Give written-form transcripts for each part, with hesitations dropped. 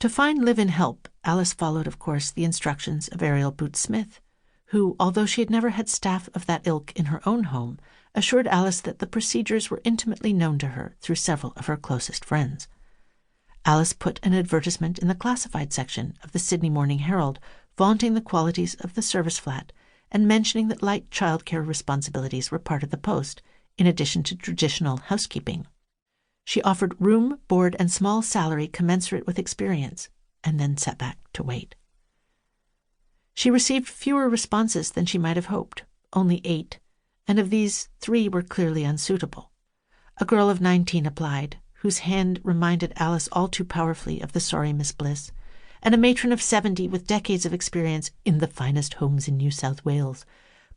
To find live-in help, Alice followed, of course, the instructions of Ariel Boots-Smith, who, although she had never had staff of that ilk in her own home, assured Alice that the procedures were intimately known to her through several of her closest friends. Alice put an advertisement in the classified section of the Sydney Morning Herald, vaunting the qualities of the service flat and mentioning that light childcare responsibilities were part of the post, in addition to traditional housekeeping. She offered room, board, and small salary commensurate with experience, and then sat back to wait. She received fewer responses than she might have hoped, only 8, and of these 3 were clearly unsuitable. A girl of 19 applied, whose hand reminded Alice all too powerfully of the sorry Miss Bliss, and a matron of 70 with decades of experience in the finest homes in New South Wales.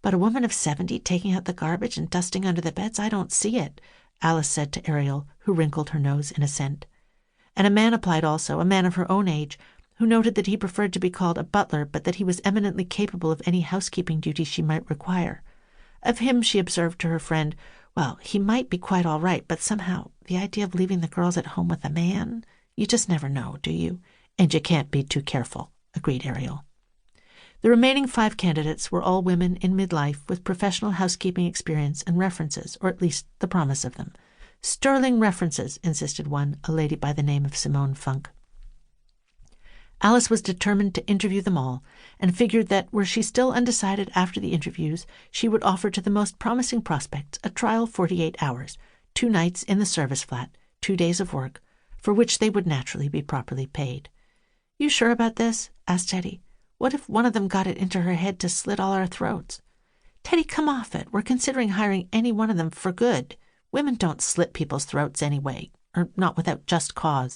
But a woman of 70 taking out the garbage and dusting under the beds, I don't see it, Alice said to Ariel, who wrinkled her nose in assent. And a man applied also, a man of her own age, who noted that he preferred to be called a butler, but that he was eminently capable of any housekeeping duties she might require. Of him she observed to her friend, well, he might be quite all right, but somehow the idea of leaving the girls at home with a man, you just never know, do you? And you can't be too careful, agreed Ariel. The remaining 5 candidates were all women in midlife with professional housekeeping experience and references, or at least the promise of them. Sterling references, insisted one, a lady by the name of Simone Funk. Alice was determined to interview them all, and figured that, were she still undecided after the interviews, she would offer to the most promising prospects a trial 48 hours, 2 nights in the service flat, 2 days of work, for which they would naturally be properly paid. "You sure about this?" asked Teddy. "What if one of them got it into her head to slit all our throats?" "Teddy, come off it. We're considering hiring any one of them for good. Women don't slit people's throats anyway, or not without just cause."